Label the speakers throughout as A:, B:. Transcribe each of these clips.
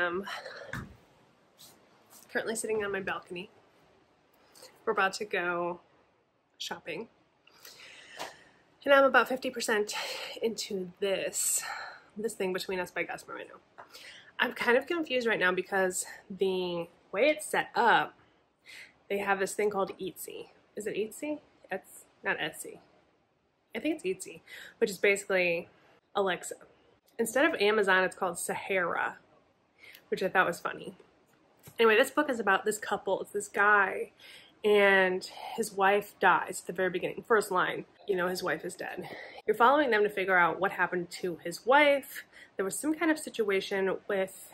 A: am currently sitting on my balcony. We're about to go shopping. And I'm about 50% into this thing between us by Gus Moreno. I'm kind of confused right now because the way it's set up, they have this thing called Etsy. Is it Etsy? It's not Etsy. I think it's Etsy, which is basically Alexa. Instead of Amazon, it's called Sahara, which I thought was funny. Anyway, this book is about this couple. It's this guy and his wife dies at the very beginning. First line, you know, his wife is dead. You're following them to figure out what happened to his wife. There was some kind of situation with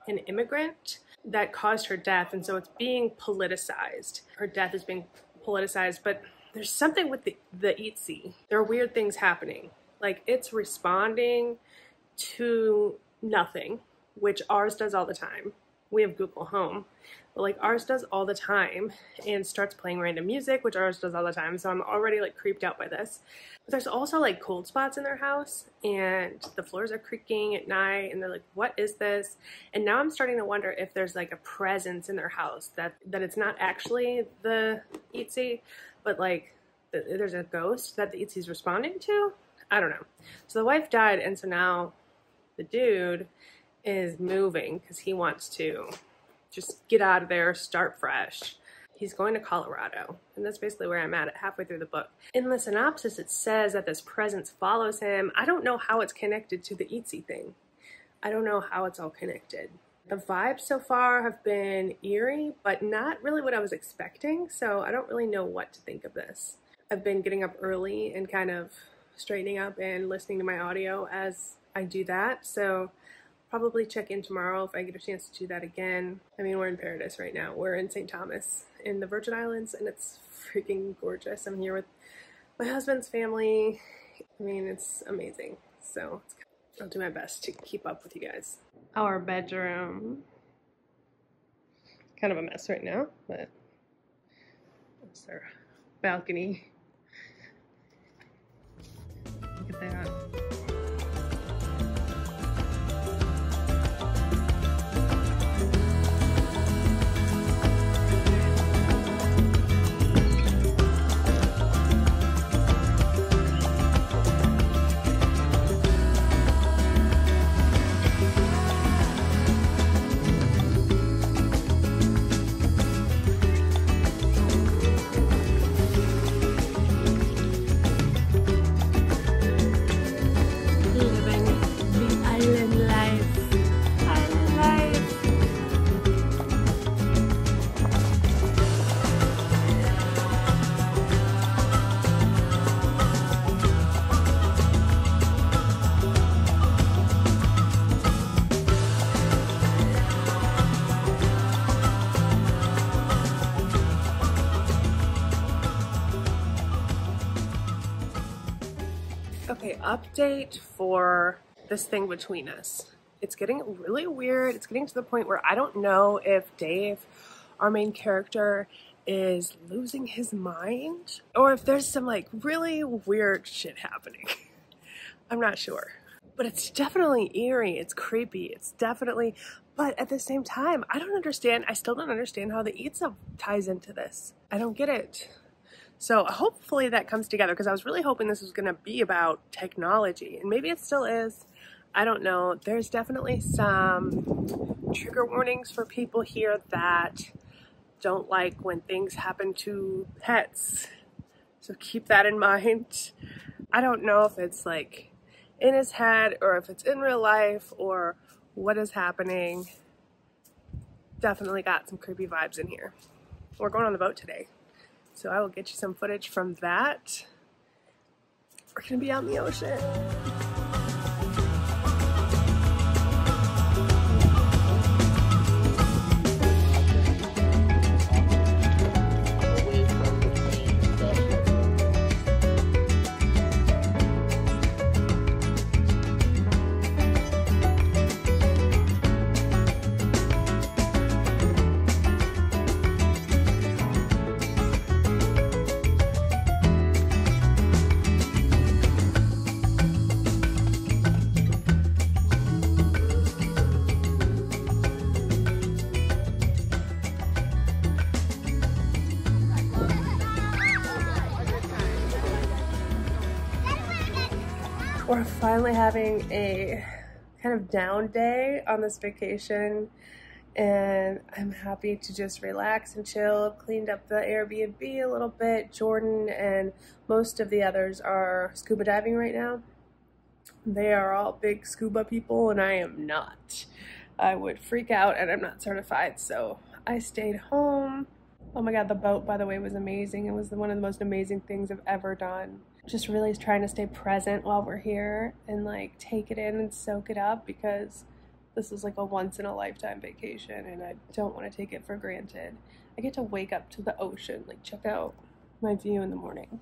A: an immigrant that caused her death, and so it's being politicized. Her death is being politicized, but there's something with the Etsy. There are weird things happening. Like, it's responding to nothing, which ours does all the time. We have Google Home, but like ours does all the time, and starts playing random music, which ours does all the time. So I'm already like creeped out by this. But there's also like cold spots in their house, and the floors are creaking at night, and they're like, what is this? And now I'm starting to wonder if there's like a presence in their house, that it's not actually the Etsy, but like there's a ghost that the Etsy's responding to. I don't know. So the wife died, and so now the dude is moving because he wants to just get out of there, start fresh. He's going to Colorado, and that's basically where I'm at halfway through the book. In the synopsis, it says that this presence follows him. I don't know how it's connected to the Etsy thing. I don't know how it's all connected. The vibes so far have been eerie, but not really what I was expecting, so I don't really know what to think of this. I've been getting up early and kind of straightening up and listening to my audio as I do that, so probably check in tomorrow if I get a chance to do that again. I mean, we're in paradise right now. We're in St. Thomas in the Virgin Islands, and it's freaking gorgeous. I'm here with my husband's family. I mean, it's amazing. So I'll do my best to keep up with you guys. Our bedroom. Kind of a mess right now, but it's our balcony. Look at that. Okay, update for this thing between us. It's getting really weird. It's getting to the point where I don't know if Dave, our main character, is losing his mind or if there's some like really weird shit happening. I'm not sure. But it's definitely eerie. It's creepy. It's definitely, but at the same time, I still don't understand how the Etsy ties into this. I don't get it. So hopefully that comes together, because I was really hoping this was going to be about technology, and maybe it still is. I don't know. There's definitely some trigger warnings for people here that don't like when things happen to pets. So keep that in mind. I don't know if it's like in his head or if it's in real life or what is happening. Definitely got some creepy vibes in here. We're going on the boat today, so I will get you some footage from that. We're gonna be out in the ocean. We're finally having a kind of down day on this vacation, and I'm happy to just relax and chill. Cleaned up the Airbnb a little bit. Jordan and most of the others are scuba diving right now. They are all big scuba people and I am not. I would freak out and I'm not certified, so I stayed home. Oh my god, the boat, by the way, was amazing. It was one of the most amazing things I've ever done. Just really trying to stay present while we're here and like take it in and soak it up, because this is like a once-in-a-lifetime vacation and I don't want to take it for granted. I get to wake up to the ocean, like check out my view in the morning.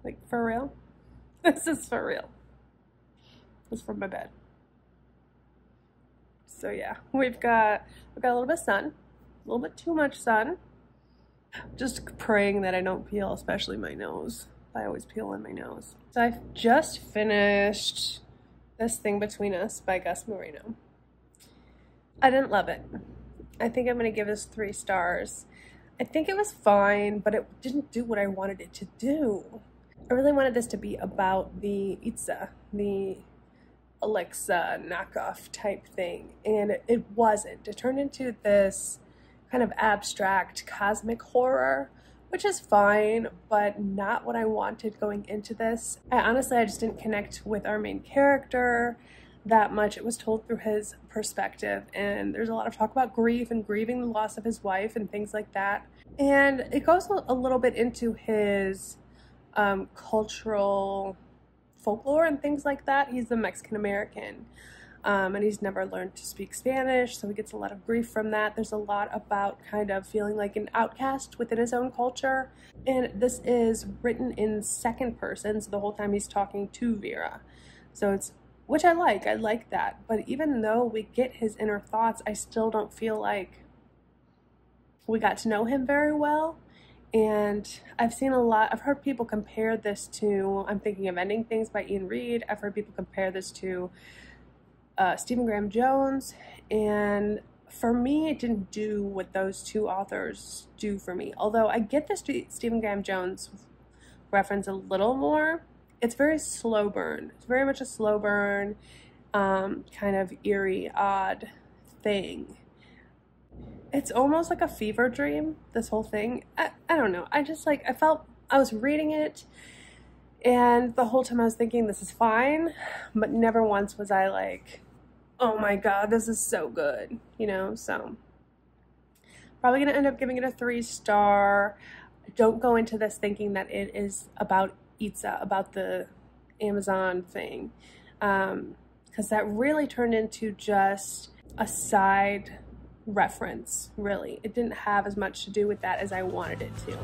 A: Like, for real? This is for real. This is from my bed. So yeah, we've got a little bit of sun, a little bit too much sun. Just praying that I don't peel, especially my nose. I always peel in my nose. So I've just finished This Thing Between Us by Gus Moreno. I didn't love it. I think I'm gonna give this 3 stars. I think it was fine, but it didn't do what I wanted it to do. I really wanted this to be about the Itza, the Alexa knockoff type thing, and it wasn't. It turned into this kind of abstract cosmic horror, which is fine, but not what I wanted going into this. I just didn't connect with our main character that much. It was told through his perspective, and there's a lot of talk about grief and grieving the loss of his wife and things like that. And it goes a little bit into his cultural folklore and things like that. He's a Mexican American, and he's never learned to speak Spanish, so he gets a lot of grief from that. There's a lot about kind of feeling like an outcast within his own culture, and this is written in second person, so the whole time he's talking to Vera. So it's, which I like that, but even though we get his inner thoughts, I still don't feel like we got to know him very well. And I've heard people compare this to, I'm Thinking of Ending Things by Ian Reid. I've heard people compare this to Stephen Graham Jones, and for me it didn't do what those two authors do for me. Although I get the Stephen Graham Jones reference a little more. It's very slow burn. It's very much a slow burn, kind of eerie, odd thing. It's almost like a fever dream, this whole thing. I don't know. I was reading it, and the whole time I was thinking this is fine, but never once was I like, oh my god, this is so good, you know? So probably gonna end up giving it a 3-star. Don't go into this thinking that it is about Itza, about the Amazon thing, because that really turned into just a side reference, really. It didn't have as much to do with that as I wanted it to.